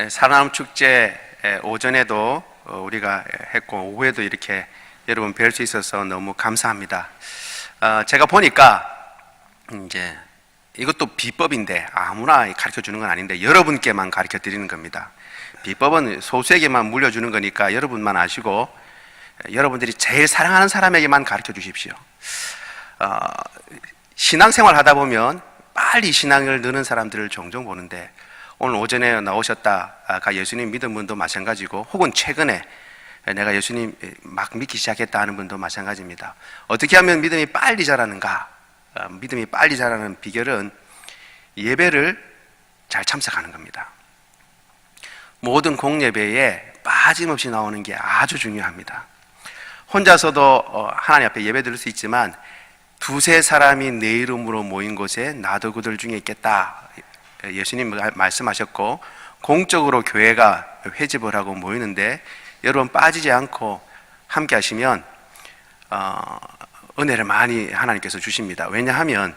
살아남 축제 오전에도 우리가 했고 오후에도 이렇게 여러분 뵐 수 있어서 너무 감사합니다. 제가 보니까 이제 이것도 비법인데 아무나 가르쳐 주는 건 아닌데 여러분께만 가르쳐 드리는 겁니다. 비법은 소수에게만 물려주는 거니까 여러분만 아시고 여러분들이 제일 사랑하는 사람에게만 가르쳐 주십시오. 신앙생활 하다 보면 빨리 신앙을 느는 사람들을 종종 보는데 오늘 오전에 나오셨다가 예수님 믿은 분도 마찬가지고 혹은 최근에 내가 예수님 막 믿기 시작했다 하는 분도 마찬가지입니다. 어떻게 하면 믿음이 빨리 자라는가? 믿음이 빨리 자라는 비결은 예배를 잘 참석하는 겁니다. 모든 공예배에 빠짐없이 나오는 게 아주 중요합니다. 혼자서도 하나님 앞에 예배 드릴 수 있지만 두세 사람이 내 이름으로 모인 곳에 나도 그들 중에 있겠다. 예수님 말씀하셨고 공적으로 교회가 회집을 하고 모이는데 여러분 빠지지 않고 함께 하시면 은혜를 많이 하나님께서 주십니다. 왜냐하면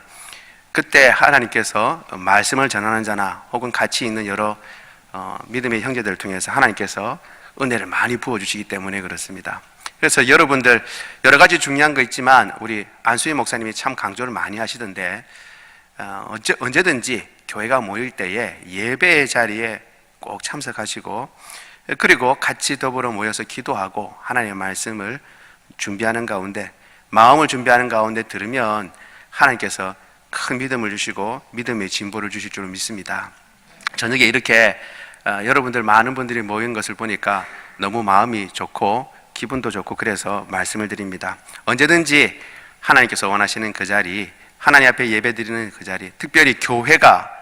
그때 하나님께서 말씀을 전하는 자나 혹은 같이 있는 여러 믿음의 형제들을 통해서 하나님께서 은혜를 많이 부어주시기 때문에 그렇습니다. 그래서 여러분들 여러 가지 중요한 거 있지만 우리 안수희 목사님이 참 강조를 많이 하시던데 언제든지 교회가 모일 때에 예배의 자리에 꼭 참석하시고 그리고 같이 더불어 모여서 기도하고 하나님의 말씀을 준비하는 가운데 마음을 준비하는 가운데 들으면 하나님께서 큰 믿음을 주시고 믿음의 진보를 주실 줄 믿습니다. 저녁에 이렇게 여러분들 많은 분들이 모인 것을 보니까 너무 마음이 좋고 기분도 좋고 그래서 말씀을 드립니다. 언제든지 하나님께서 원하시는 그 자리 하나님 앞에 예배 드리는 그 자리 특별히 교회가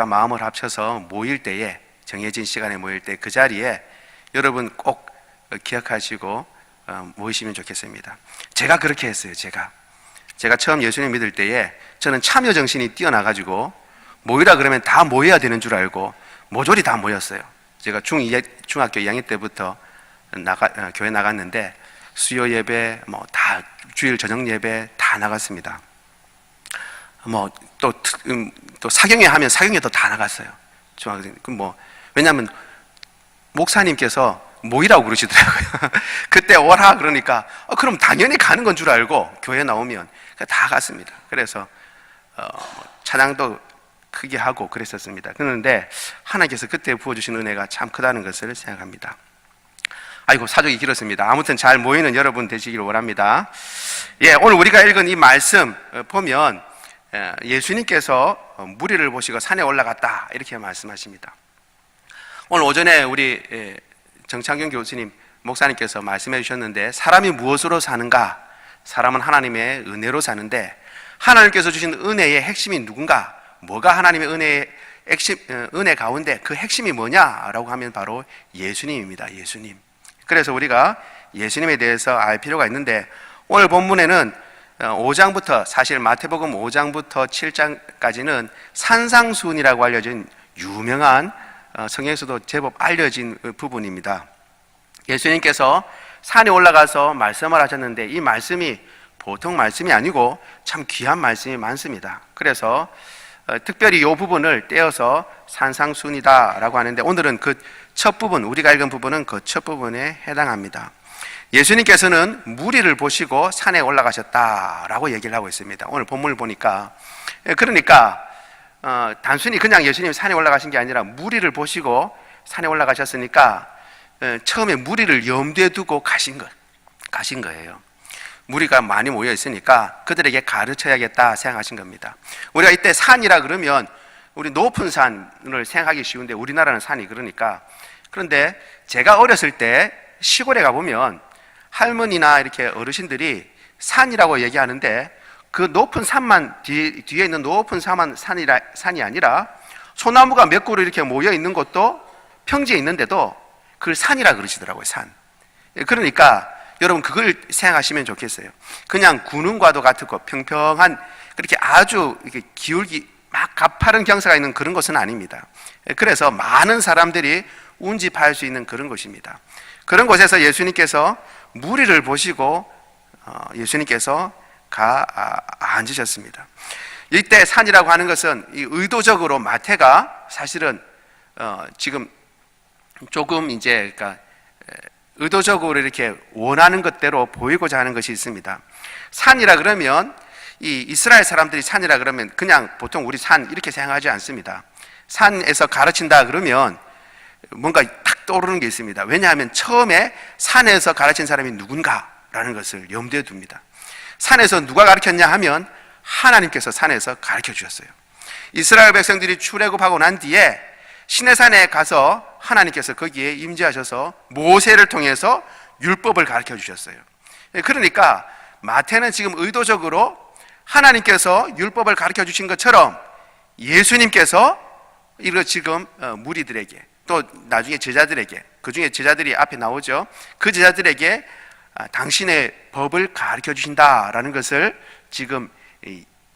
마음을 합쳐서 모일 때에 정해진 시간에 모일 때 그 자리에 여러분 꼭 기억하시고 모이시면 좋겠습니다. 제가 그렇게 했어요. 제가 처음 예수님 믿을 때에 저는 참여 정신이 뛰어나가지고 모이라 그러면 다 모여야 되는 줄 알고 모조리 다 모였어요. 제가 중학교 2학년 때부터 교회 나갔는데 수요 예배 다 주일 저녁 예배 다 나갔습니다. 또 사경회 하면 사경회도 다 나갔어요. 왜냐하면 목사님께서 모이라고 그러시더라고요. 그때 오라 그러니까 그럼 당연히 가는 건 줄 알고 교회 나오면 다 갔습니다. 그래서 찬양도 크게 하고 그랬었습니다. 그런데 하나님께서 그때 부어주신 은혜가 참 크다는 것을 생각합니다. 아이고 사족이 길었습니다. 아무튼 잘 모이는 여러분 되시길 원합니다. 오늘 우리가 읽은 이 말씀 보면 예수님께서 무리를 보시고 산에 올라갔다 이렇게 말씀하십니다. 오늘 오전에 우리 정창균 교수님 목사님께서 말씀해 주셨는데 사람이 무엇으로 사는가? 사람은 하나님의 은혜로 사는데 하나님께서 주신 은혜의 핵심이 누군가? 뭐가 하나님의 은혜 가운데 그 핵심이 뭐냐라고 하면 바로 예수님입니다. 예수님. 그래서 우리가 예수님에 대해서 알 필요가 있는데 오늘 본문에는 5장부터 사실 마태복음 5장부터 7장까지는 산상수훈이라고 알려진 유명한 성경에서도 제법 알려진 부분입니다. 예수님께서 산에 올라가서 말씀을 하셨는데 이 말씀이 보통 말씀이 아니고 참 귀한 말씀이 많습니다. 그래서 특별히 이 부분을 떼어서 산상수훈이다라고 하는데 오늘은 그 첫 부분, 우리가 읽은 부분은 그 첫 부분에 해당합니다. 예수님께서는 무리를 보시고 산에 올라가셨다라고 얘기를 하고 있습니다. 오늘 본문을 보니까 그러니까 단순히 그냥 예수님이 산에 올라가신 게 아니라 무리를 보시고 산에 올라가셨으니까 처음에 무리를 염두에 두고 가신 거예요. 무리가 많이 모여 있으니까 그들에게 가르쳐야겠다 생각하신 겁니다. 우리가 이때 산이라 그러면 우리 높은 산을 생각하기 쉬운데 우리나라는 산이 그런데 제가 어렸을 때 시골에 가보면 할머니나 이렇게 어르신들이 산이라고 얘기하는데 그 높은 산만 뒤에 있는 높은 산이 아니라 소나무가 몇 그루 이렇게 모여 있는 곳도 평지에 있는데도 그걸 산이라 그러시더라고요. 산. 그러니까 여러분 그걸 생각하시면 좋겠어요. 그냥 구능과도 같고 평평한 그렇게 아주 이렇게 기울기 막 가파른 경사가 있는 그런 곳은 아닙니다. 그래서 많은 사람들이 운집할 수 있는 그런 곳입니다. 그런 곳에서 예수님께서 무리를 보시고 예수님께서 앉으셨습니다. 이때 산이라고 하는 것은 의도적으로 마태가 사실은 지금 조금 이제 그러니까 의도적으로 이렇게 원하는 것대로 보이고자 하는 것이 있습니다. 산이라 그러면 이 이스라엘 사람들이 산이라 그러면 그냥 보통 우리 산 이렇게 생각하지 않습니다. 산에서 가르친다 그러면 뭔가 탁 떠오르는 게 있습니다. 왜냐하면 처음에 산에서 가르친 사람이 누군가라는 것을 염두에 둡니다. 산에서 누가 가르쳤냐 하면 하나님께서 산에서 가르쳐 주셨어요. 이스라엘 백성들이 출애굽하고 난 뒤에 시내산에 가서 하나님께서 거기에 임재하셔서 모세를 통해서 율법을 가르쳐 주셨어요. 그러니까 마태는 지금 의도적으로 하나님께서 율법을 가르쳐 주신 것처럼 예수님께서 이거 지금 무리들에게 또 나중에 제자들에게, 그 중에 제자들이 앞에 나오죠. 그 제자들에게 당신의 법을 가르쳐 주신다라는 것을 지금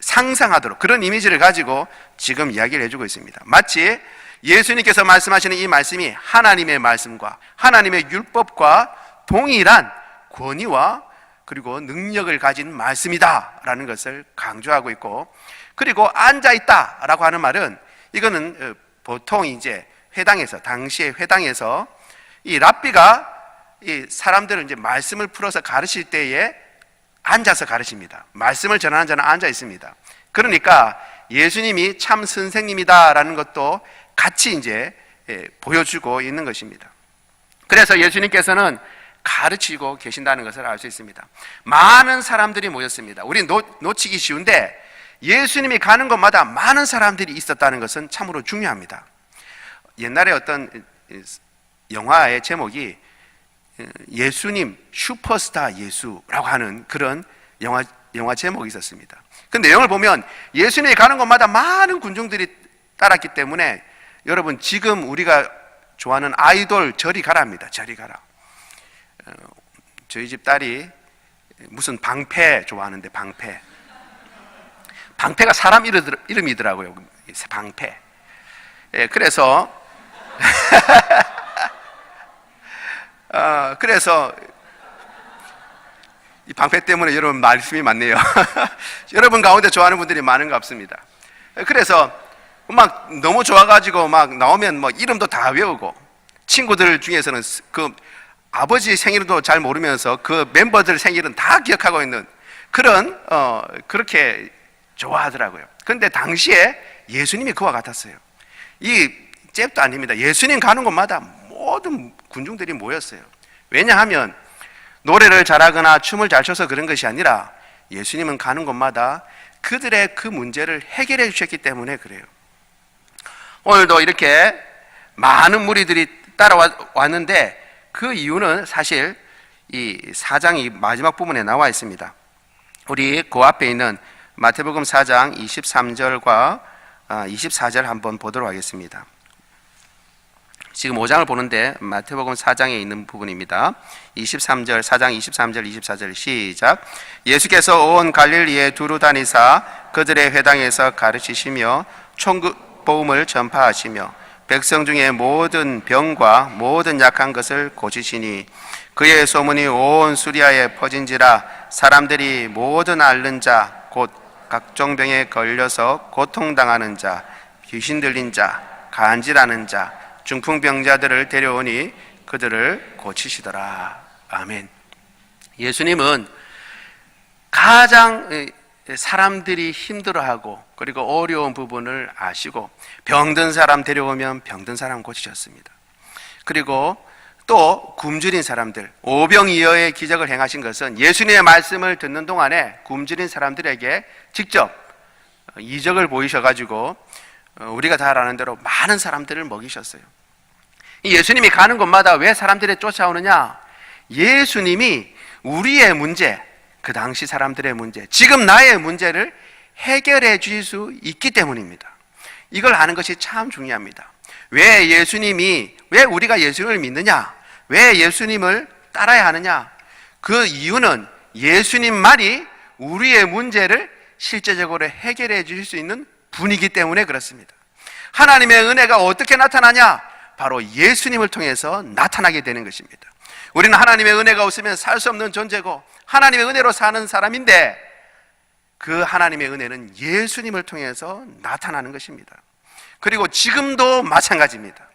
상상하도록 그런 이미지를 가지고 지금 이야기를 해주고 있습니다. 마치 예수님께서 말씀하시는 이 말씀이 하나님의 말씀과 하나님의 율법과 동일한 권위와 그리고 능력을 가진 말씀이다라는 것을 강조하고 있고, 그리고 앉아있다라고 하는 말은 이거는 보통 이제 회당에서, 당시의 회당에서 이 랍비가 이 사람들을 이제 말씀을 풀어서 가르칠 때에 앉아서 가르칩니다. 말씀을 전하는 자는 앉아 있습니다. 그러니까 예수님이 참 선생님이다라는 것도 같이 이제 보여주고 있는 것입니다. 그래서 예수님께서는 가르치고 계신다는 것을 알 수 있습니다. 많은 사람들이 모였습니다. 우리 놓치기 쉬운데 예수님이 가는 곳마다 많은 사람들이 있었다는 것은 참으로 중요합니다. 옛날에 어떤 영화의 제목이 예수님 슈퍼스타 예수라고 하는 그런 영화 제목이 있었습니다. 그 내용을 보면 예수님이 가는 곳마다 많은 군중들이 따랐기 때문에 여러분 지금 우리가 좋아하는 아이돌 저리 가라입니다. 저리 가라. 저희 집 딸이 무슨 방패 좋아하는데 방패가 사람 이름이더라고요. 방패. 그래서 그래서 이 방패 때문에 여러분 말씀이 많네요. 여러분 가운데 좋아하는 분들이 많은 것 같습니다. 그래서 막 너무 좋아가지고 막 나오면 뭐 이름도 다 외우고, 친구들 중에서는 그 아버지 생일도 잘 모르면서 그 멤버들 생일은 다 기억하고 있는 그런 그렇게 좋아하더라고요. 그런데 당시에 예수님이 그와 같았어요. 이 잽도 아닙니다. 예수님 가는 곳마다 모든 군중들이 모였어요. 왜냐하면 노래를 잘하거나 춤을 잘 춰서 그런 것이 아니라 예수님은 가는 곳마다 그들의 그 문제를 해결해 주셨기 때문에 그래요. 오늘도 이렇게 많은 무리들이 따라왔는데 그 이유는 사실 이 4장 마지막 부분에 나와 있습니다. 우리 그 앞에 있는 마태복음 4장 23절과 24절 한번 보도록 하겠습니다. 지금 5장을 보는데 마태복음 4장에 있는 부분입니다. 23절, 4장 23절, 24절 시작. 예수께서 온 갈릴리에 두루 다니사 그들의 회당에서 가르치시며 천국복음을 전파하시며 백성 중에 모든 병과 모든 약한 것을 고치시니 그의 소문이 온 수리아에 퍼진지라 사람들이 모든 앓는 자 곧 각종 병에 걸려서 고통당하는 자, 귀신 들린 자, 간질하는 자, 중풍병자들을 데려오니 그들을 고치시더라. 아멘. 예수님은 가장 사람들이 힘들어하고 그리고 어려운 부분을 아시고 병든 사람 데려오면 병든 사람 고치셨습니다. 그리고 또 굶주린 사람들, 오병이어의 기적을 행하신 것은 예수님의 말씀을 듣는 동안에 굶주린 사람들에게 직접 이적을 보이셔가지고 우리가 다 아는 대로 많은 사람들을 먹이셨어요. 예수님이 가는 곳마다 왜 사람들이 쫓아오느냐? 예수님이 우리의 문제, 그 당시 사람들의 문제, 지금 나의 문제를 해결해 주실 수 있기 때문입니다. 이걸 아는 것이 참 중요합니다. 왜 우리가 예수님을 믿느냐? 왜 예수님을 따라야 하느냐? 그 이유는 예수님만이 우리의 문제를 실제적으로 해결해 주실 수 있는 분이기 때문에 그렇습니다. 하나님의 은혜가 어떻게 나타나냐? 바로 예수님을 통해서 나타나게 되는 것입니다. 우리는 하나님의 은혜가 없으면 살 수 없는 존재고 하나님의 은혜로 사는 사람인데 그 하나님의 은혜는 예수님을 통해서 나타나는 것입니다. 그리고 지금도 마찬가지입니다.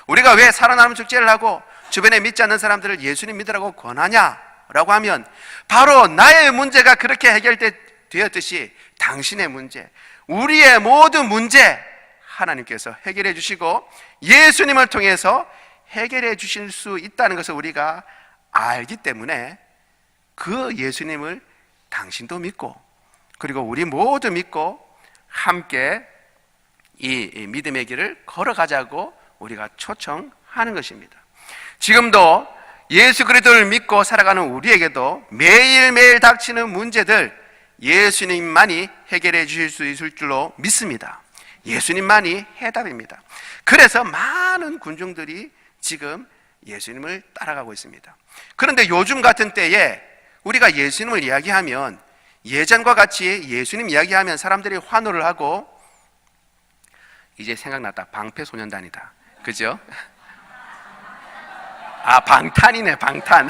우리가 왜 살아남은 축제를 하고 주변에 믿지 않는 사람들을 예수님 믿으라고 권하냐라고 하면 바로 나의 문제가 그렇게 해결되었듯이 당신의 문제, 우리의 모든 문제 하나님께서 해결해 주시고 예수님을 통해서 해결해 주실 수 있다는 것을 우리가 알기 때문에 그 예수님을 당신도 믿고 그리고 우리 모두 믿고 함께 이 믿음의 길을 걸어가자고 우리가 초청하는 것입니다. 지금도 예수 그리스도를 믿고 살아가는 우리에게도 매일매일 닥치는 문제들 예수님만이 해결해 주실 수 있을 줄로 믿습니다. 예수님만이 해답입니다. 그래서 많은 군중들이 지금 예수님을 따라가고 있습니다. 그런데 요즘 같은 때에 우리가 예수님을 이야기하면 예전과 같이 예수님 이야기하면 사람들이 환호를 하고 이제 생각났다. 방패소년단이다. 그죠? 아, 방탄이네, 방탄.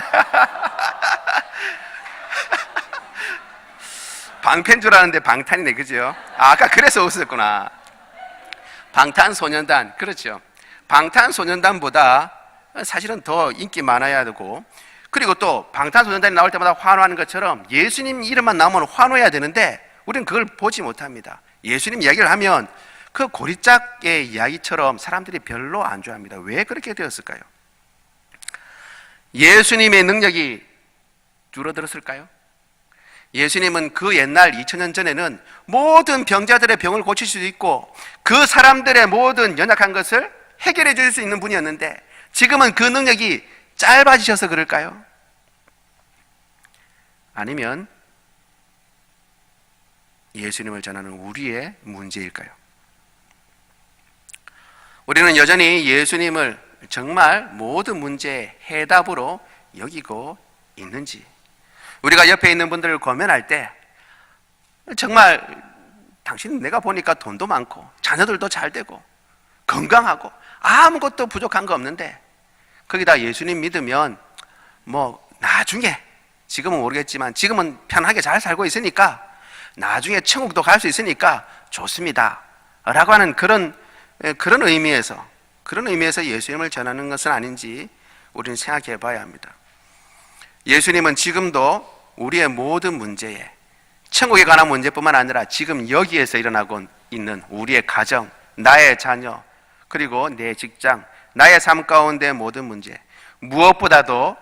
방패인 줄 알았는데 방탄이네, 그죠? 아, 아까 그래서 웃었구나. 방탄소년단, 그렇죠. 방탄소년단보다 사실은 더 인기 많아야 되고, 그리고 또 방탄소년단이 나올 때마다 환호하는 것처럼 예수님 이름만 나오면 환호해야 되는데 우리는 그걸 보지 못합니다. 예수님 이야기를 하면 그 고리짝의 이야기처럼 사람들이 별로 안 좋아합니다. 왜 그렇게 되었을까요? 예수님의 능력이 줄어들었을까요? 예수님은 그 옛날 2000년 전에는 모든 병자들의 병을 고칠 수도 있고 그 사람들의 모든 연약한 것을 해결해 줄 수 있는 분이었는데 지금은 그 능력이 짧아지셔서 그럴까요? 아니면 예수님을 전하는 우리의 문제일까요? 우리는 여전히 예수님을 정말 모든 문제의 해답으로 여기고 있는지, 우리가 옆에 있는 분들을 고면할 때 정말 당신 내가 보니까 돈도 많고 자녀들도 잘 되고 건강하고 아무것도 부족한 거 없는데 거기다 예수님 믿으면 뭐 나중에, 지금은 모르겠지만 지금은 편하게 잘 살고 있으니까 나중에 천국도 갈 수 있으니까 좋습니다 라고 하는 그런 의미에서 예수님을 전하는 것은 아닌지 우리는 생각해 봐야 합니다. 예수님은 지금도 우리의 모든 문제에, 천국에 관한 문제뿐만 아니라 지금 여기에서 일어나고 있는 우리의 가정, 나의 자녀, 그리고 내 직장, 나의 삶 가운데 모든 문제, 무엇보다도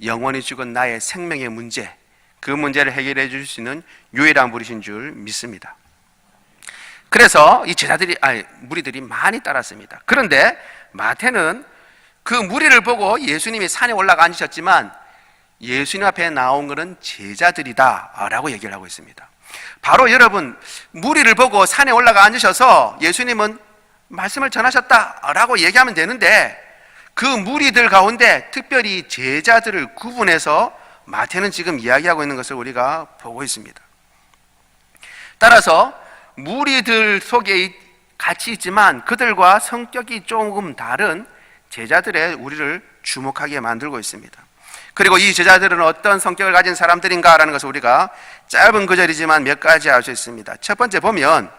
영원히 죽은 나의 생명의 문제, 그 문제를 해결해 줄 수 있는 유일한 분이신 줄 믿습니다. 그래서 이 무리들이 많이 따랐습니다. 그런데 마태는 그 무리를 보고 예수님이 산에 올라가 앉으셨지만 예수님 앞에 나온 것은 제자들이다 라고 얘기를 하고 있습니다. 바로 여러분, 무리를 보고 산에 올라가 앉으셔서 예수님은 말씀을 전하셨다 라고 얘기하면 되는데 그 무리들 가운데 특별히 제자들을 구분해서 마태는 지금 이야기하고 있는 것을 우리가 보고 있습니다. 따라서 무리들 속에 같이 있지만 그들과 성격이 조금 다른 제자들의 우리를 주목하게 만들고 있습니다. 그리고 이 제자들은 어떤 성격을 가진 사람들인가라는 것을 우리가 짧은 구절이지만 몇 가지 알 수 있습니다. 첫 번째 보면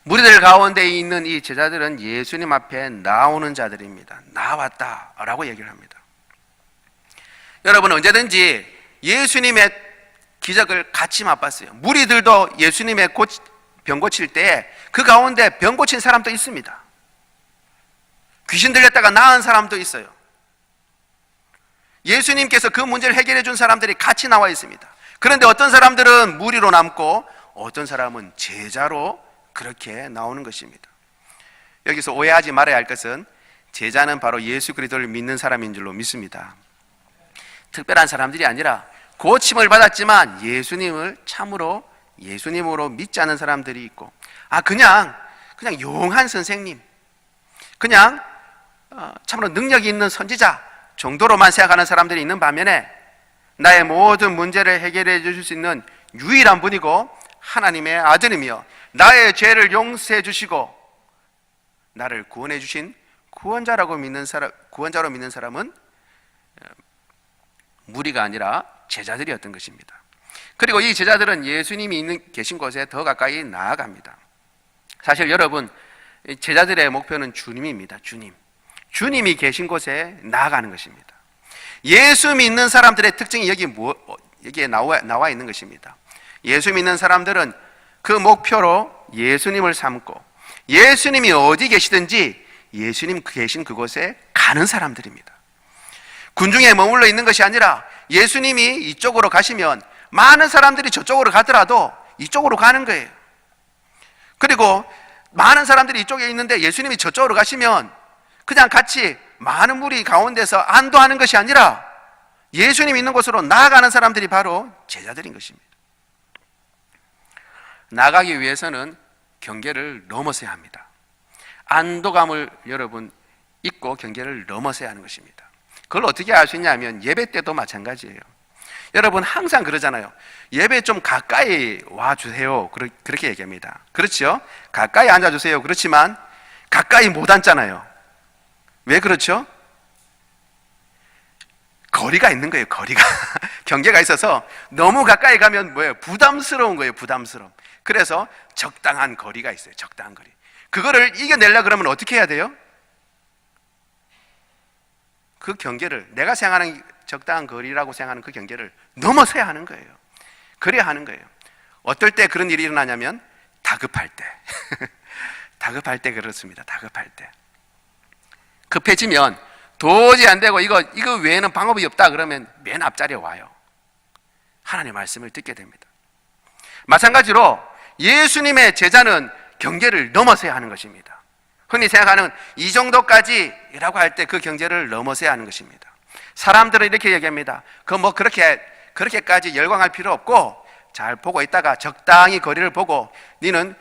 무리들 가운데 있는 이 제자들은 예수님 앞에 나오는 자들입니다. 나왔다 라고 얘기를 합니다. 여러분, 언제든지 예수님의 기적을 같이 맛봤어요. 무리들도 예수님의 병 고칠 때 그 가운데 병 고친 사람도 있습니다. 귀신 들렸다가 나은 사람도 있어요. 예수님께서 그 문제를 해결해 준 사람들이 같이 나와 있습니다. 그런데 어떤 사람들은 무리로 남고 어떤 사람은 제자로 그렇게 나오는 것입니다. 여기서 오해하지 말아야 할 것은 제자는 바로 예수 그리스도를 믿는 사람인 줄로 믿습니다. 특별한 사람들이 아니라 고침을 받았지만 예수님을 참으로 예수님으로 믿지 않는 사람들이 있고, 그냥 용한 선생님, 그냥 참으로 능력이 있는 선지자 정도로만 생각하는 사람들이 있는 반면에 나의 모든 문제를 해결해 주실 수 있는 유일한 분이고 하나님의 아들이며 나의 죄를 용서해 주시고 나를 구원해 주신 구원자로 믿는 사람은 무리가 아니라 제자들이었던 것입니다. 그리고 이 제자들은 예수님이 계신 곳에 더 가까이 나아갑니다. 사실 여러분, 제자들의 목표는 주님입니다. 주님이 계신 곳에 나아가는 것입니다. 예수 믿는 사람들의 특징이 여기에 나와 있는 것입니다. 예수 믿는 사람들은 그 목표로 예수님을 삼고 예수님이 어디 계시든지 예수님 계신 그곳에 가는 사람들입니다. 군중에 머물러 있는 것이 아니라 예수님이 이쪽으로 가시면 많은 사람들이 저쪽으로 가더라도 이쪽으로 가는 거예요. 그리고 많은 사람들이 이쪽에 있는데 예수님이 저쪽으로 가시면 그냥 같이 많은 무리 가운데서 안도하는 것이 아니라 예수님 있는 곳으로 나아가는 사람들이 바로 제자들인 것입니다. 나가기 위해서는 경계를 넘어서야 합니다. 안도감을 여러분 잊고 경계를 넘어서야 하는 것입니다. 그걸 어떻게 알 수 있냐면 예배 때도 마찬가지예요. 여러분 항상 그러잖아요. 예배 좀 가까이 와주세요. 그렇게 얘기합니다. 그렇죠? 가까이 앉아주세요. 그렇지만 가까이 못 앉잖아요. 왜 그렇죠? 거리가 있는 거예요. 거리가 경계가 있어서 너무 가까이 가면 뭐예요? 부담스러운 거예요. 부담스러움. 그래서 적당한 거리가 있어요. 적당한 거리. 그거를 이겨내려고 그러면 어떻게 해야 돼요? 그 경계를, 내가 생각하는 적당한 거리라고 생각하는 그 경계를 넘어서야 하는 거예요. 그래야 하는 거예요. 어떨 때 그런 일이 일어나냐면 다급할 때 다급할 때 그렇습니다. 다급할 때 급해지면 도저히 안 되고 이거 외에는 방법이 없다 그러면 맨 앞자리에 와요. 하나님의 말씀을 듣게 됩니다. 마찬가지로 예수님의 제자는 경계를 넘어서야 하는 것입니다. 흔히 생각하는 이 정도까지라고 할 때 그 경계를 넘어서야 하는 것입니다. 사람들은 이렇게 얘기합니다. 그렇게까지 열광할 필요 없고 잘 보고 있다가 적당히 거리를 보고 니는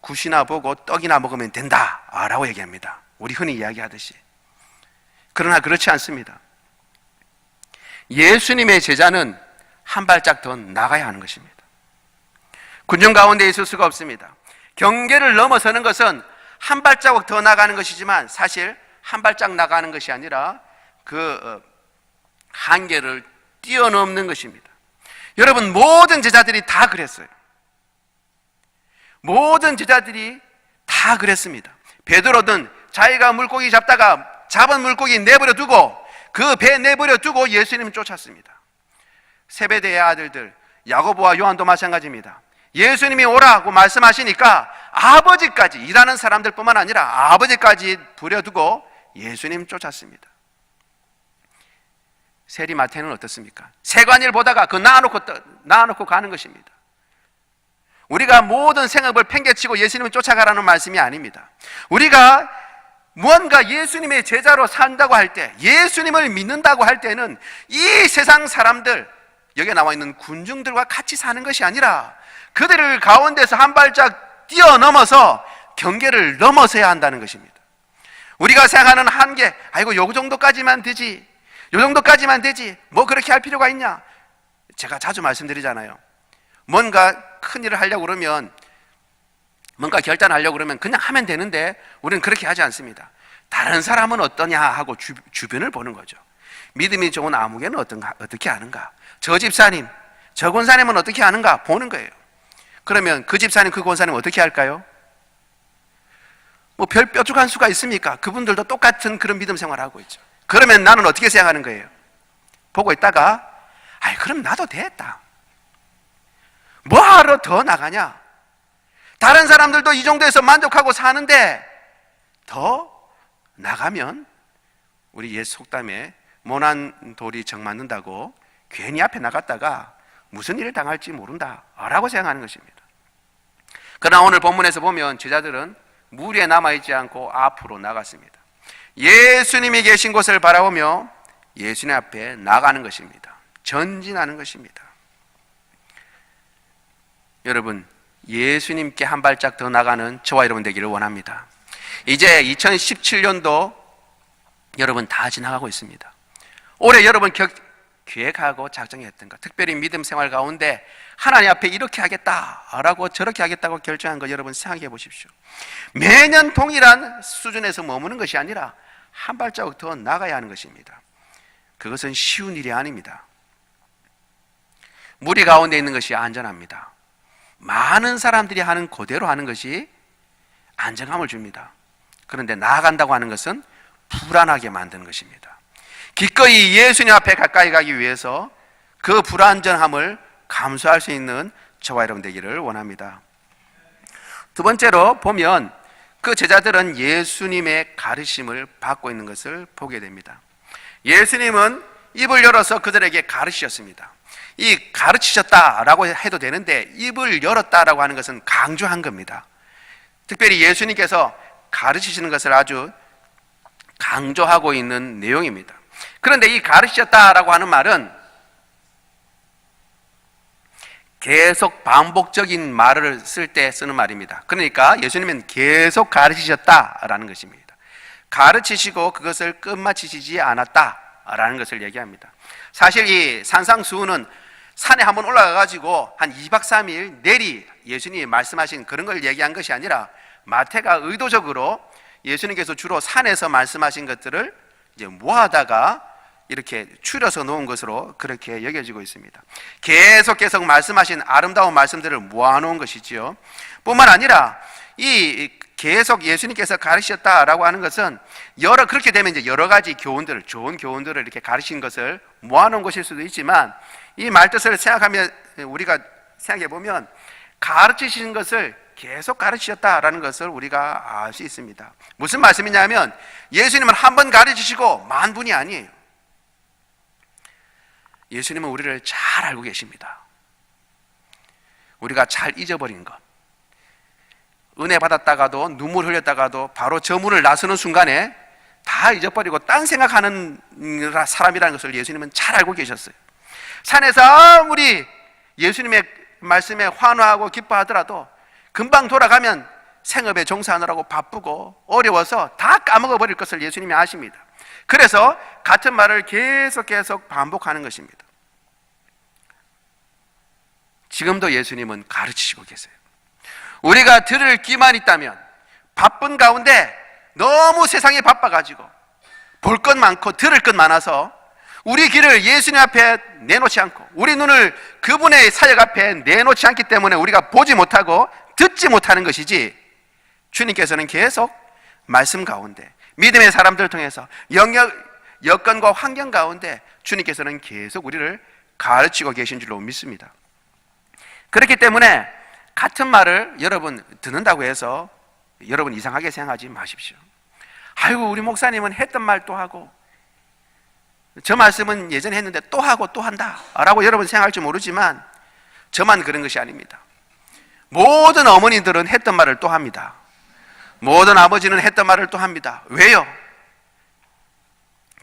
굿이나 보고 떡이나 먹으면 된다 라고 얘기합니다. 우리 흔히 이야기하듯이. 그러나 그렇지 않습니다. 예수님의 제자는 한 발짝 더 나가야 하는 것입니다. 군중 가운데 있을 수가 없습니다. 경계를 넘어서는 것은 한 발자국 더 나가는 것이지만 사실 한 발짝 나가는 것이 아니라 그 한계를 뛰어넘는 것입니다. 여러분 모든 제자들이 다 그랬어요. 모든 제자들이 다 그랬습니다. 베드로는 자기가 물고기 잡다가 잡은 물고기 내버려 두고 그 배 내버려 두고 예수님을 쫓았습니다. 세베대의 아들들 야고보와 요한도 마찬가지입니다. 예수님이 오라고 말씀하시니까 아버지까지, 일하는 사람들뿐만 아니라 아버지까지 부려두고 예수님 쫓았습니다. 세리마태는 어떻습니까? 세관일 보다가 그 낳아놓고 가는 것입니다. 우리가 모든 생업을 팽개치고 예수님을 쫓아가라는 말씀이 아닙니다. 우리가 무언가 예수님의 제자로 산다고 할 때, 예수님을 믿는다고 할 때는 이 세상 사람들, 여기에 나와 있는 군중들과 같이 사는 것이 아니라 그들을 가운데서 한 발짝 뛰어넘어서 경계를 넘어서야 한다는 것입니다. 우리가 생각하는 한계, 아이고 요 정도까지만 되지, 요 정도까지만 되지, 뭐 그렇게 할 필요가 있냐. 제가 자주 말씀드리잖아요. 뭔가 큰 일을 하려고 그러면, 뭔가 결단하려고 그러면 그냥 하면 되는데 우리는 그렇게 하지 않습니다. 다른 사람은 어떠냐 하고 주변을 보는 거죠. 믿음이 좋은 아무개는 어떻게 하는가, 저 집사님, 저 권사님은 어떻게 하는가 보는 거예요. 그러면 그 집사님, 그 권사님 어떻게 할까요? 뭐 별 뾰족한 수가 있습니까? 그분들도 똑같은 그런 믿음 생활을 하고 있죠. 그러면 나는 어떻게 생각하는 거예요? 보고 있다가 아이 그럼 나도 됐다. 뭐하러 더 나가냐? 다른 사람들도 이 정도에서 만족하고 사는데 더 나가면 우리 옛 속담에 모난 돌이 정 맞는다고 괜히 앞에 나갔다가 무슨 일을 당할지 모른다 라고 생각하는 것입니다. 그러나 오늘 본문에서 보면 제자들은 무리에 남아있지 않고 앞으로 나갔습니다. 예수님이 계신 곳을 바라보며 예수님 앞에 나가는 것입니다. 전진하는 것입니다. 여러분, 예수님께 한 발짝 더 나가는 저와 여러분 되기를 원합니다. 이제 2017년도 여러분 다 지나가고 있습니다. 올해 여러분 계획하고 작정했던 것, 특별히 믿음 생활 가운데 하나님 앞에 이렇게 하겠다라고 저렇게 하겠다고 결정한 거 여러분 생각해 보십시오. 매년 동일한 수준에서 머무는 것이 아니라 한 발자국 더 나가야 하는 것입니다. 그것은 쉬운 일이 아닙니다. 무리 가운데 있는 것이 안전합니다. 많은 사람들이 하는 그대로 하는 것이 안정감을 줍니다. 그런데 나아간다고 하는 것은 불안하게 만드는 것입니다. 기꺼이 예수님 앞에 가까이 가기 위해서 그 불안정함을 감수할 수 있는 저와 여러분 되기를 원합니다. 두 번째로 보면 그 제자들은 예수님의 가르침을 받고 있는 것을 보게 됩니다. 예수님은 입을 열어서 그들에게 가르치셨습니다. 이 가르치셨다라고 해도 되는데 입을 열었다라고 하는 것은 강조한 겁니다. 특별히 예수님께서 가르치시는 것을 아주 강조하고 있는 내용입니다. 그런데 이 가르치셨다라고 하는 말은 계속 반복적인 말을 쓸 때 쓰는 말입니다. 그러니까 예수님은 계속 가르치셨다라는 것입니다. 가르치시고 그것을 끝마치시지 않았다라는 것을 얘기합니다. 사실 이 산상수훈은 산에 한번 올라가가지고 한 2박 3일 내리 예수님이 말씀하신 그런 걸 얘기한 것이 아니라 마태가 의도적으로 예수님께서 주로 산에서 말씀하신 것들을 이제 모아다가 이렇게 추려서 놓은 것으로 그렇게 여겨지고 있습니다. 계속 말씀하신 아름다운 말씀들을 모아놓은 것이지요. 뿐만 아니라 이 계속 예수님께서 가르치셨다라고 하는 것은 그렇게 되면 이제 여러 가지 교훈들을, 좋은 교훈들을 이렇게 가르친 것을 모아놓은 것일 수도 있지만 이 말뜻을 생각하면 우리가 생각해 보면 가르치시는 것을 계속 가르치셨다라는 것을 우리가 알 수 있습니다. 무슨 말씀이냐면 예수님은 한 번 가르치시고 만분이 아니에요. 예수님은 우리를 잘 알고 계십니다. 우리가 잘 잊어버린 것, 은혜 받았다가도 눈물 흘렸다가도 바로 저 문을 나서는 순간에 다 잊어버리고 딴 생각하는 사람이라는 것을 예수님은 잘 알고 계셨어요. 산에서 아무리 예수님의 말씀에 환호하고 기뻐하더라도 금방 돌아가면 생업에 종사하느라고 바쁘고 어려워서 다 까먹어버릴 것을 예수님이 아십니다. 그래서 같은 말을 계속 반복하는 것입니다. 지금도 예수님은 가르치시고 계세요. 우리가 들을 귀만 있다면 바쁜 가운데 너무 세상에 바빠가지고 볼 것 많고 들을 것 많아서 우리 귀를 예수님 앞에 내놓지 않고 우리 눈을 그분의 사역 앞에 내놓지 않기 때문에 우리가 보지 못하고 듣지 못하는 것이지, 주님께서는 계속 말씀 가운데 믿음의 사람들을 통해서 여건과 환경 가운데 주님께서는 계속 우리를 가르치고 계신 줄로 믿습니다. 그렇기 때문에 같은 말을 여러분 듣는다고 해서 여러분 이상하게 생각하지 마십시오. 아이고 우리 목사님은 했던 말 또 하고 저 말씀은 예전에 했는데 또 하고 또 한다 라고 여러분 생각할지 모르지만 저만 그런 것이 아닙니다. 모든 어머니들은 했던 말을 또 합니다. 모든 아버지는 했던 말을 또 합니다. 왜요?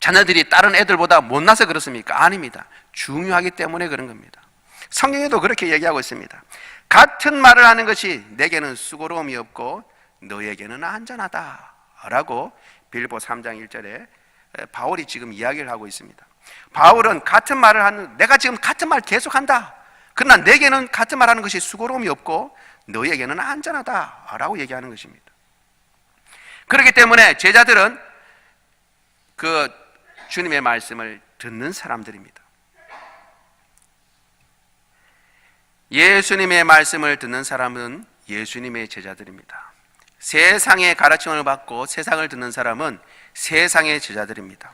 자녀들이 다른 애들보다 못나서 그렇습니까? 아닙니다. 중요하기 때문에 그런 겁니다. 성경에도 그렇게 얘기하고 있습니다. 같은 말을 하는 것이 내게는 수고로움이 없고 너에게는 안전하다 라고 빌보 3장 1절에 바울이 지금 이야기를 하고 있습니다. 바울은 같은 말을 하는, 내가 지금 같은 말 계속한다. 그러나 내게는 같은 말 하는 것이 수고로움이 없고 너에게는 안전하다 라고 얘기하는 것입니다. 그렇기 때문에 제자들은 그 주님의 말씀을 듣는 사람들입니다. 예수님의 말씀을 듣는 사람은 예수님의 제자들입니다. 세상의 가르침을 받고 세상을 듣는 사람은 세상의 제자들입니다.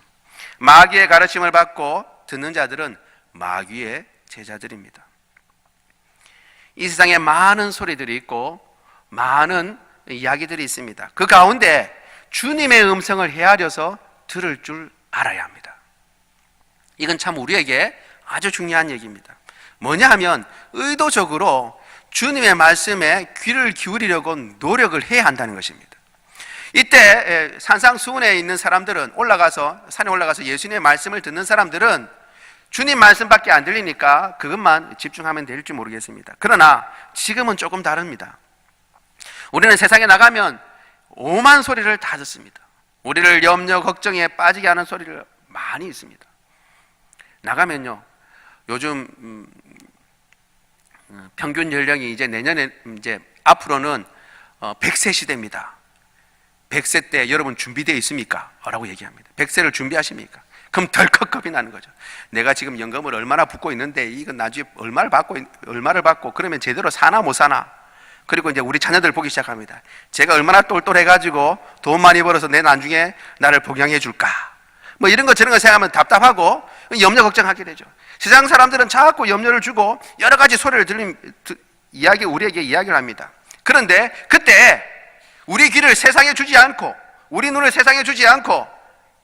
마귀의 가르침을 받고 듣는 자들은 마귀의 제자들입니다. 이 세상에 많은 소리들이 있고 많은 이야기들이 있습니다. 그 가운데 주님의 음성을 헤아려서 들을 줄 알아야 합니다. 이건 참 우리에게 아주 중요한 얘기입니다. 뭐냐 하면 의도적으로 주님의 말씀에 귀를 기울이려고 노력을 해야 한다는 것입니다. 이때 산상수훈에 있는 사람들은 산에 올라가서 예수님의 말씀을 듣는 사람들은 주님 말씀밖에 안 들리니까 그것만 집중하면 될지 모르겠습니다. 그러나 지금은 조금 다릅니다. 우리는 세상에 나가면 오만 소리를 다 듣습니다. 우리를 염려 걱정에 빠지게 하는 소리를 많이 있습니다. 나가면요, 요즘 평균 연령이 이제 내년에 이제 앞으로는 100세 시대입니다. 100세 때 여러분 준비되어 있습니까? 라고 얘기합니다. 100세를 준비하십니까? 그럼 덜컥 겁이 나는 거죠. 내가 지금 연금을 얼마나 붓고 있는데 이건 나중에 얼마를 받고 그러면 제대로 사나 못 사나? 그리고 이제 우리 자녀들 보기 시작합니다. 제가 얼마나 똘똘해가지고 돈 많이 벌어서 내 나중에 나를 복양해 줄까? 뭐 이런 거 저런 거 생각하면 답답하고 염려 걱정하게 되죠. 세상 사람들은 자꾸 염려를 주고 여러 가지 소리를 우리에게 이야기를 합니다. 그런데 그때 우리 귀를 세상에 주지 않고 우리 눈을 세상에 주지 않고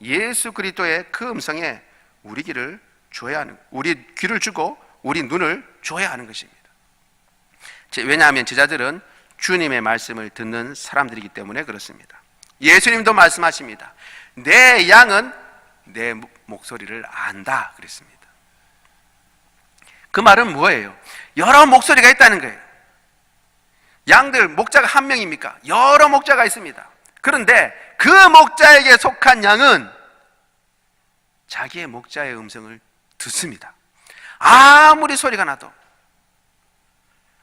예수 그리스도의 그 음성에 우리 귀를 주고 우리 눈을 줘야 하는 것입니다. 왜냐하면 제자들은 주님의 말씀을 듣는 사람들이기 때문에 그렇습니다. 예수님도 말씀하십니다. 내 양은 내 목소리를 안다 그랬습니다. 그 말은 뭐예요? 여러 목소리가 있다는 거예요. 양들 목자가 한 명입니까? 여러 목자가 있습니다. 그런데 그 목자에게 속한 양은 자기의 목자의 음성을 듣습니다. 아무리 소리가 나도,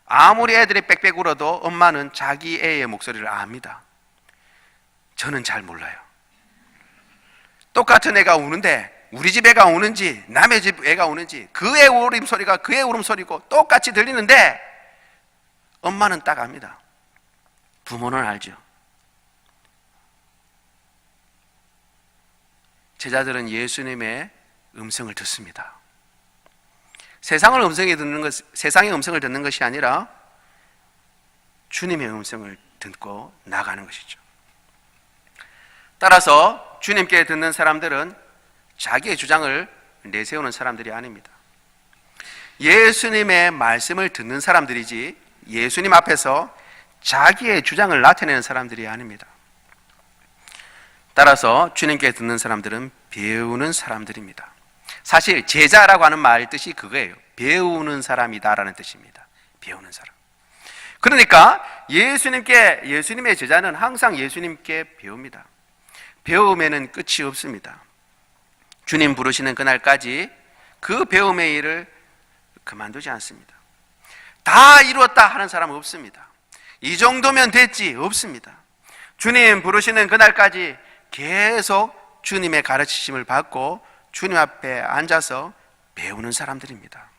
아무리 애들이 빽빽 울어도 엄마는 자기 애의 목소리를 압니다. 저는 잘 몰라요. 똑같은 애가 우는데 우리 집 애가 우는지 남의 집 애가 우는지 그의 울음소리가 그의 울음소리고 똑같이 들리는데 엄마는 딱 압니다. 부모는 알죠. 제자들은 예수님의 음성을 듣습니다. 세상의 음성을 듣는 것이 아니라 주님의 음성을 듣고 나가는 것이죠. 따라서 주님께 듣는 사람들은 자기의 주장을 내세우는 사람들이 아닙니다. 예수님의 말씀을 듣는 사람들이지 예수님 앞에서 자기의 주장을 나타내는 사람들이 아닙니다. 따라서 주님께 듣는 사람들은 배우는 사람들입니다. 사실 제자라고 하는 말 뜻이 그거예요. 배우는 사람이다라는 뜻입니다. 배우는 사람. 그러니까 예수님의 제자는 항상 예수님께 배웁니다. 배움에는 끝이 없습니다. 주님 부르시는 그날까지 그 배움의 일을 그만두지 않습니다. 다 이루었다 하는 사람은 없습니다. 이 정도면 됐지 없습니다. 주님 부르시는 그날까지 계속 주님의 가르치심을 받고 주님 앞에 앉아서 배우는 사람들입니다.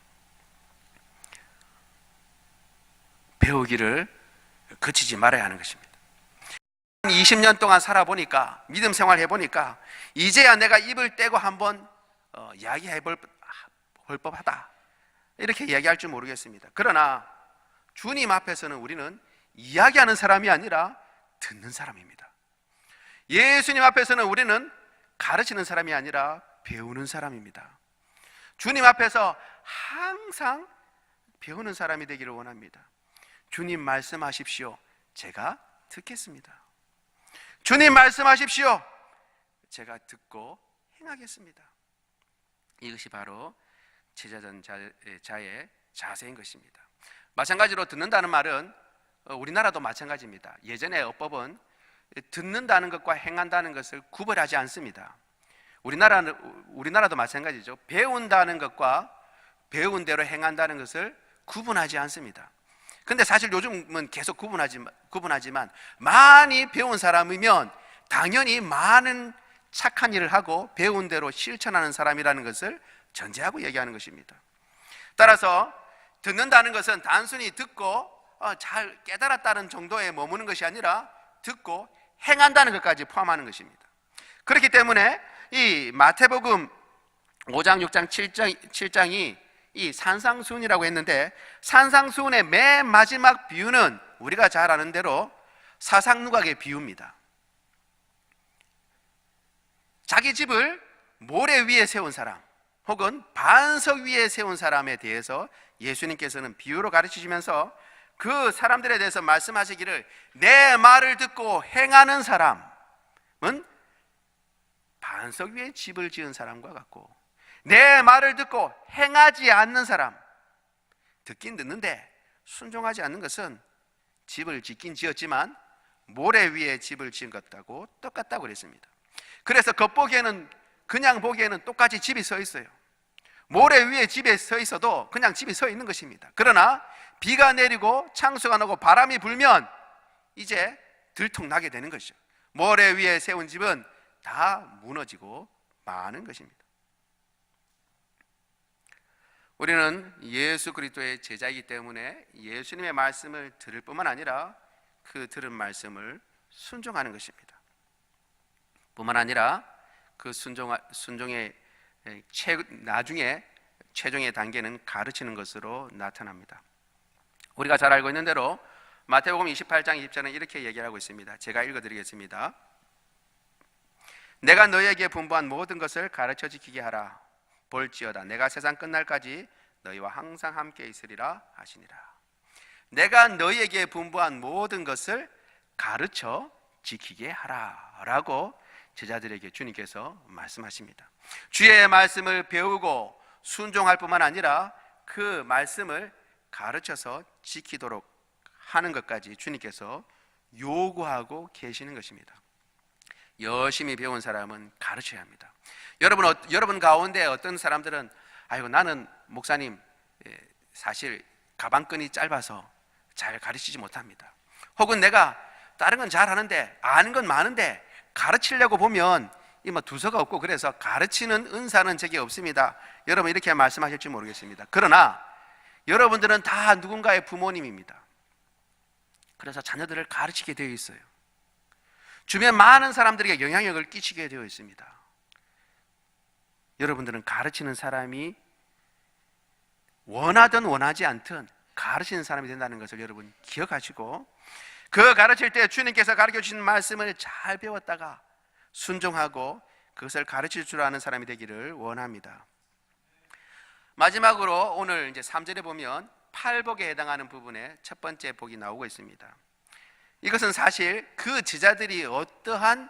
배우기를 그치지 말아야 하는 것입니다. 20년 동안 살아보니까, 믿음 생활 해보니까 이제야 내가 입을 떼고 한번 이야기해 볼 법하다 이렇게 이야기할 줄 모르겠습니다. 그러나 주님 앞에서는 우리는 이야기하는 사람이 아니라 듣는 사람입니다. 예수님 앞에서는 우리는 가르치는 사람이 아니라 배우는 사람입니다. 주님 앞에서 항상 배우는 사람이 되기를 원합니다. 주님 말씀하십시오. 제가 듣겠습니다. 주님 말씀하십시오. 제가 듣고 행하겠습니다. 이것이 바로 제자된 자의 자세인 것입니다. 마찬가지로 듣는다는 말은 우리나라도 마찬가지입니다. 예전의 어법은 듣는다는 것과 행한다는 것을 구별하지 않습니다. 우리나라도 마찬가지죠. 배운다는 것과 배운 대로 행한다는 것을 구분하지 않습니다. 근데 사실 요즘은 계속 구분하지만 많이 배운 사람이면 당연히 많은 착한 일을 하고 배운 대로 실천하는 사람이라는 것을 전제하고 얘기하는 것입니다. 따라서 듣는다는 것은 단순히 듣고 잘 깨달았다는 정도에 머무는 것이 아니라 듣고 행한다는 것까지 포함하는 것입니다. 그렇기 때문에 이 마태복음 5장, 6장, 7장이 이 산상수훈이라고 했는데 산상수훈의 맨 마지막 비유는 우리가 잘 아는 대로 사상누각의 비유입니다. 자기 집을 모래 위에 세운 사람 혹은 반석 위에 세운 사람에 대해서 예수님께서는 비유로 가르치시면서 그 사람들에 대해서 말씀하시기를 내 말을 듣고 행하는 사람은 반석 위에 집을 지은 사람과 같고 내 말을 듣고 행하지 않는 사람, 듣긴 듣는데 순종하지 않는 것은 집을 짓긴 지었지만 모래 위에 집을 지은 것하고 똑같다고 그랬습니다. 그래서 그냥 보기에는 똑같이 집이 서 있어요. 모래 위에 집에 서 있어도 그냥 집이 서 있는 것입니다. 그러나 비가 내리고 창수가 나고 바람이 불면 이제 들통나게 되는 것이죠. 모래 위에 세운 집은 다 무너지고 마는 것입니다. 우리는 예수 그리스도의 제자이기 때문에 예수님의 말씀을 들을 뿐만 아니라 그 들은 말씀을 순종하는 것입니다. 뿐만 아니라 그 순종의 나중에 최종의 단계는 가르치는 것으로 나타납니다. 우리가 잘 알고 있는 대로 마태복음 28장 20절은 이렇게 얘기하고 있습니다. 제가 읽어드리겠습니다. 내가 너희에게 분부한 모든 것을 가르쳐 지키게 하라. 볼지어다 내가 세상 끝날까지 너희와 항상 함께 있으리라 하시니라. 내가 너희에게 분부한 모든 것을 가르쳐 지키게 하라 라고 제자들에게 주님께서 말씀하십니다. 주의 말씀을 배우고 순종할 뿐만 아니라 그 말씀을 가르쳐서 지키도록 하는 것까지 주님께서 요구하고 계시는 것입니다. 열심히 배운 사람은 가르쳐야 합니다. 여러분 가운데 어떤 사람들은 아이고 나는 목사님 사실 가방끈이 짧아서 잘 가르치지 못합니다. 혹은 내가 다른 건 잘하는데 아는 건 많은데 가르치려고 보면 뭐 두서가 없고 그래서 가르치는 은사는 제게 없습니다. 여러분 이렇게 말씀하실지 모르겠습니다. 그러나 여러분들은 다 누군가의 부모님입니다. 그래서 자녀들을 가르치게 되어 있어요. 주변 많은 사람들에게 영향력을 끼치게 되어 있습니다. 여러분들은 가르치는 사람이 원하든 원하지 않든 가르치는 사람이 된다는 것을 여러분 기억하시고 그 가르칠 때 주님께서 가르쳐 주신 말씀을 잘 배웠다가 순종하고 그것을 가르칠 줄 아는 사람이 되기를 원합니다. 마지막으로 오늘 이제 3절에 보면 팔복에 해당하는 부분에 첫 번째 복이 나오고 있습니다. 이것은 사실 그 제자들이 어떠한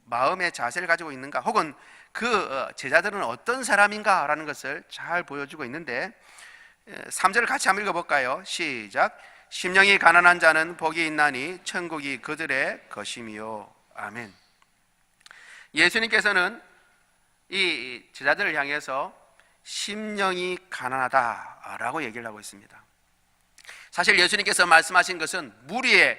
마음의 자세를 가지고 있는가 혹은 그 제자들은 어떤 사람인가라는 것을 잘 보여주고 있는데 3절을 같이 한번 읽어볼까요? 시작. 심령이 가난한 자는 복이 있나니 천국이 그들의 것임이요. 아멘. 예수님께서는 이 제자들을 향해서 심령이 가난하다라고 얘기를 하고 있습니다. 사실 예수님께서 말씀하신 것은 무리를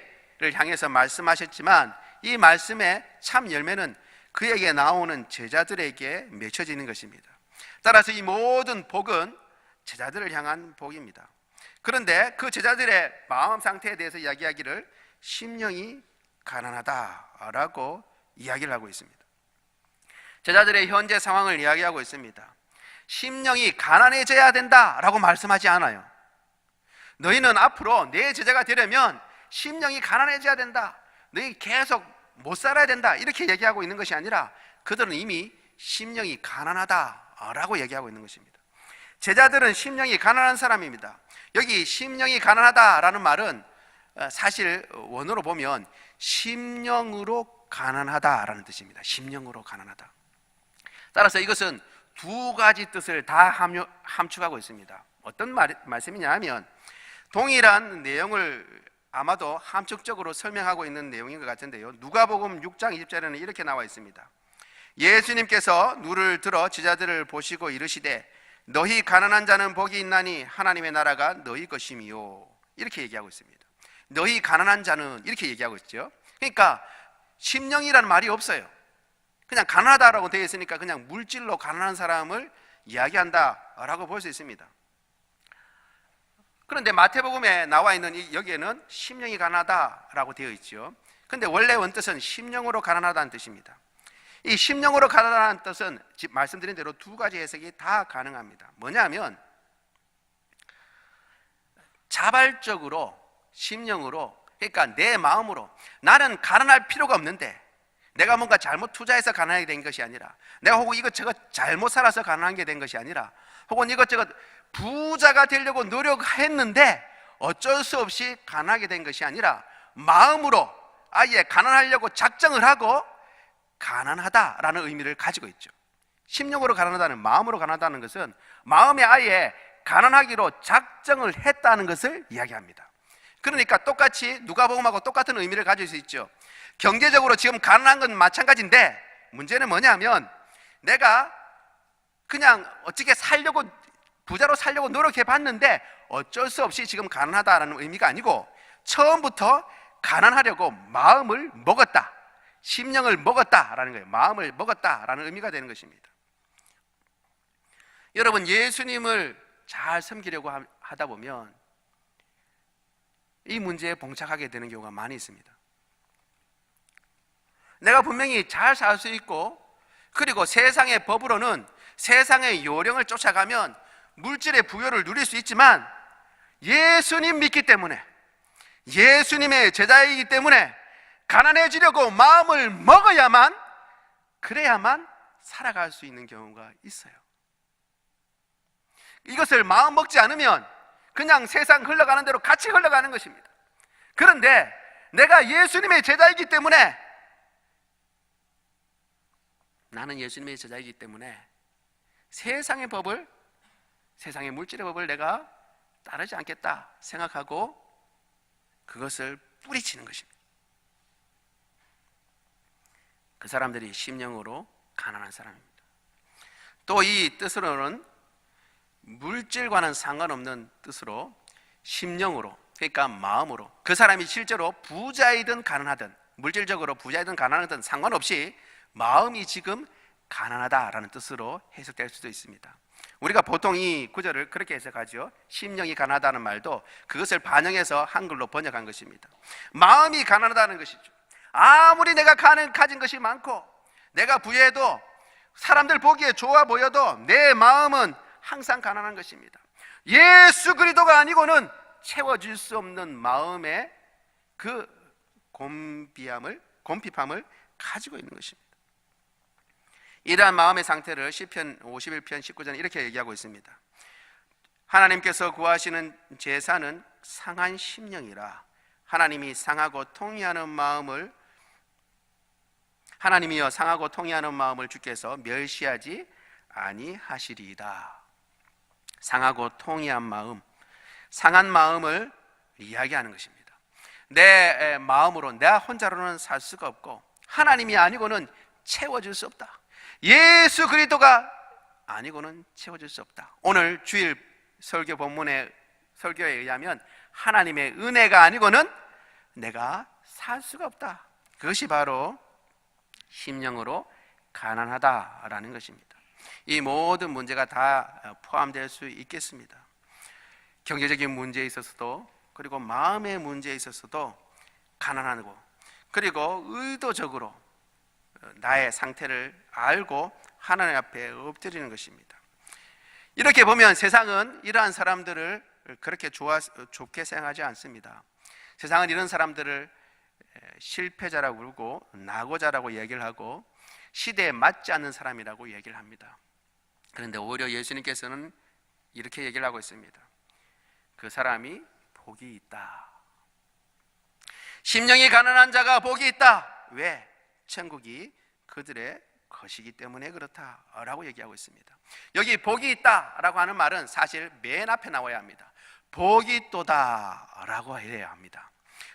향해서 말씀하셨지만 이 말씀의 참 열매는 그에게 나오는 제자들에게 맺혀지는 것입니다. 따라서 이 모든 복은 제자들을 향한 복입니다. 그런데 그 제자들의 마음 상태에 대해서 이야기하기를 심령이 가난하다라고 이야기를 하고 있습니다. 제자들의 현재 상황을 이야기하고 있습니다. 심령이 가난해져야 된다라고 말씀하지 않아요. 너희는 앞으로 내 제자가 되려면 심령이 가난해져야 된다. 너희 계속 못 살아야 된다. 이렇게 얘기하고 있는 것이 아니라 그들은 이미 심령이 가난하다라고 얘기하고 있는 것입니다. 제자들은 심령이 가난한 사람입니다. 여기 심령이 가난하다라는 말은 사실 원어로 보면 심령으로 가난하다라는 뜻입니다. 심령으로 가난하다. 따라서 이것은 두 가지 뜻을 다 함축하고 있습니다. 어떤 말씀이냐 하면 동일한 내용을 아마도 함축적으로 설명하고 있는 내용인 것 같은데요. 누가복음 6장 20절에는 이렇게 나와 있습니다. 예수님께서 눈을 들어 제자들을 보시고 이르시되 너희 가난한 자는 복이 있나니 하나님의 나라가 너희 것임이요. 이렇게 얘기하고 있습니다. 너희 가난한 자는 이렇게 얘기하고 있죠. 그러니까 심령이라는 말이 없어요. 그냥 가난하다라고 되어 있으니까 그냥 물질로 가난한 사람을 이야기한다라고 볼 수 있습니다. 그런데 마태복음에 나와 있는 여기에는 심령이 가난하다라고 되어 있죠. 그런데 원래 원뜻은 심령으로 가난하다는 뜻입니다. 이 심령으로 가난하다는 뜻은 말씀드린 대로 두 가지 해석이 다 가능합니다. 뭐냐면 자발적으로 심령으로, 그러니까 내 마음으로 나는 가난할 필요가 없는데 내가 뭔가 잘못 투자해서 가난하게 된 것이 아니라 내가 혹은 이것저것 잘못 살아서 가난하게 된 것이 아니라 혹은 이것저것 부자가 되려고 노력했는데 어쩔 수 없이 가난하게 된 것이 아니라 마음으로 아예 가난하려고 작정을 하고 가난하다라는 의미를 가지고 있죠. 심령으로 가난하다는, 마음으로 가난하다는 것은 마음에 아예 가난하기로 작정을 했다는 것을 이야기합니다. 그러니까 똑같이 누가복음하고 똑같은 의미를 가질 수 있죠. 경제적으로 지금 가난한 건 마찬가지인데 문제는 뭐냐면 내가 그냥 어떻게 살려고, 부자로 살려고 노력해 봤는데 어쩔 수 없이 지금 가난하다라는 의미가 아니고 처음부터 가난하려고 마음을 먹었다, 심령을 먹었다라는 거예요. 마음을 먹었다라는 의미가 되는 것입니다. 여러분, 예수님을 잘 섬기려고 하다 보면 이 문제에 봉착하게 되는 경우가 많이 있습니다. 내가 분명히 잘 살 수 있고, 그리고 세상의 법으로는 세상의 요령을 쫓아가면 물질의 부여를 누릴 수 있지만, 예수님 믿기 때문에, 예수님의 제자이기 때문에 가난해지려고 마음을 먹어야만, 그래야만 살아갈 수 있는 경우가 있어요. 이것을 마음 먹지 않으면 그냥 세상 흘러가는 대로 같이 흘러가는 것입니다. 그런데 내가 예수님의 제자이기 때문에, 나는 예수님의 제자이기 때문에 세상의 법을, 세상의 물질의 법을 내가 따르지 않겠다 생각하고 그것을 뿌리치는 것입니다. 그 사람들이 심령으로 가난한 사람입니다. 또 이 뜻으로는 물질과는 상관없는 뜻으로 심령으로, 그러니까 마음으로, 그 사람이 실제로 부자이든 가난하든, 물질적으로 부자이든 가난하든 상관없이 마음이 지금 가난하다라는 뜻으로 해석될 수도 있습니다. 우리가 보통 이 구절을 그렇게 해석하죠. 심령이 가난하다는 말도 그것을 반영해서 한글로 번역한 것입니다. 마음이 가난하다는 것이죠. 아무리 내가 가진 것이 많고 내가 부유해도, 사람들 보기에 좋아 보여도 내 마음은 항상 가난한 것입니다. 예수 그리스도가 아니고는 채워질 수 없는 마음의 그 곰핍함을 가지고 있는 것입니다. 이러한 마음의 상태를 시편 51편 19절에 이렇게 얘기하고 있습니다. 하나님께서 구하시는 제사는 상한 심령이라. 하나님이여 상하고 통회하는 마음을 주께서 멸시하지 아니하시리이다. 상하고 통회한 마음, 상한 마음을 이야기하는 것입니다. 내 마음으로, 내가 혼자로는 살 수가 없고 하나님이 아니고는 채워질 수 없다. 예수 그리스도가 아니고는 채워질 수 없다. 오늘 주일 설교 본문의 설교에 의하면 하나님의 은혜가 아니고는 내가 살 수가 없다. 그것이 바로 심령으로 가난하다라는 것입니다. 이 모든 문제가 다 포함될 수 있겠습니다. 경제적인 문제에 있어서도, 그리고 마음의 문제에 있어서도 가난하고, 그리고 의도적으로 나의 상태를 알고 하나님 앞에 엎드리는 것입니다. 이렇게 보면 세상은 이러한 사람들을 그렇게 좋게 생각하지 않습니다. 세상은 이런 사람들을 실패자라고 부르고 낙오자라고 얘기를 하고 시대에 맞지 않는 사람이라고 얘기를 합니다. 그런데 오히려 예수님께서는 이렇게 얘기를 하고 있습니다. 그 사람이 복이 있다. 심령이 가난한 자가 복이 있다. 왜? 천국이 그들의 것이기 때문에 그렇다라고 얘기하고 있습니다. 여기 복이 있다라고 하는 말은 사실 맨 앞에 나와야 합니다. 복이 있도다라고 해야 합니다.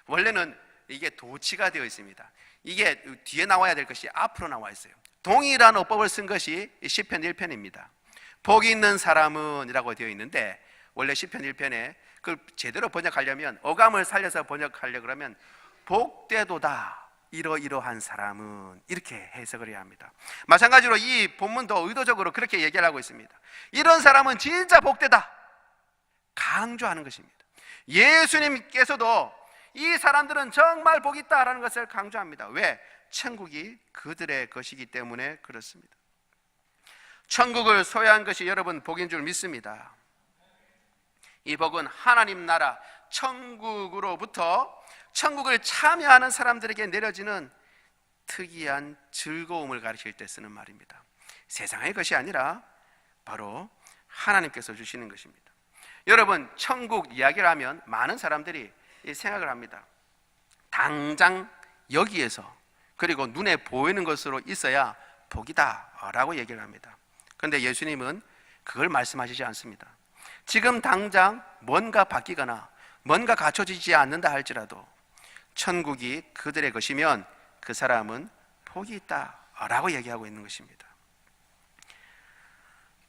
원래는 이게 도치가 되어 있습니다. 이게 뒤에 나와야 될 것이 앞으로 나와 있어요. 동일한 어법을 쓴 것이 시편 1편입니다. 복이 있는 사람은 이라고 되어 있는데, 원래 시편 1편에 그걸 제대로 번역하려면, 어감을 살려서 번역하려고 하면 복되도다, 이러이러한 사람은, 이렇게 해석을 해야 합니다. 마찬가지로 이 본문도 의도적으로 그렇게 얘기를 하고 있습니다. 이런 사람은 진짜 복되다, 강조하는 것입니다. 예수님께서도 이 사람들은 정말 복이 있다라는 것을 강조합니다. 왜? 천국이 그들의 것이기 때문에 그렇습니다. 천국을 소유한 것이 여러분 복인 줄 믿습니다. 이 복은 하나님 나라 천국으로부터 천국을 참여하는 사람들에게 내려지는 특이한 즐거움을 가리킬 때 쓰는 말입니다. 세상의 것이 아니라 바로 하나님께서 주시는 것입니다. 여러분, 천국 이야기를 하면 많은 사람들이 생각을 합니다. 당장 여기에서, 그리고 눈에 보이는 것으로 있어야 복이다 라고 얘기를 합니다. 그런데 예수님은 그걸 말씀하시지 않습니다. 지금 당장 뭔가 바뀌거나 뭔가 갖춰지지 않는다 할지라도 천국이 그들의 것이면 그 사람은 복이 있다 라고 얘기하고 있는 것입니다.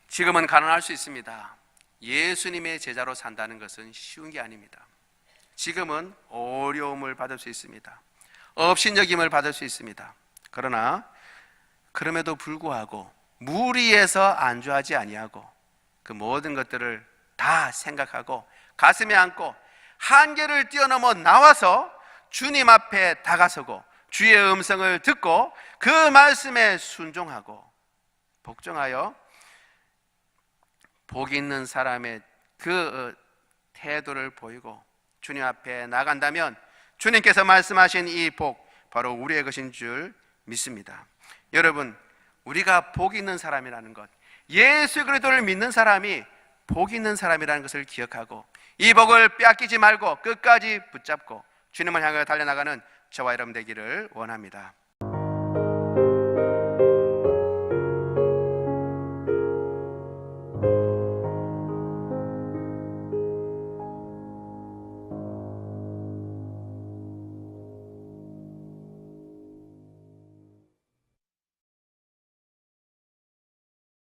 지금은 가난할 수 있습니다. 예수님의 제자로 산다는 것은 쉬운 게 아닙니다. 지금은 어려움을 받을 수 있습니다. 업신여김을 받을 수 있습니다. 그러나 그럼에도 불구하고 무리해서 안주하지 아니하고 그 모든 것들을 다 생각하고 가슴에 안고 한계를 뛰어넘어 나와서 주님 앞에 다가서고 주의 음성을 듣고 그 말씀에 순종하고 복종하여 복 있는 사람의 그 태도를 보이고 주님 앞에 나간다면 주님께서 말씀하신 이 복 바로 우리의 것인 줄 믿습니다. 여러분, 우리가 복 있는 사람이라는 것, 예수 그리스도를 믿는 사람이 복 있는 사람이라는 것을 기억하고 이 복을 빼앗기지 말고 끝까지 붙잡고 주님을 향해 달려나가는 저와 여러분 되기를 원합니다.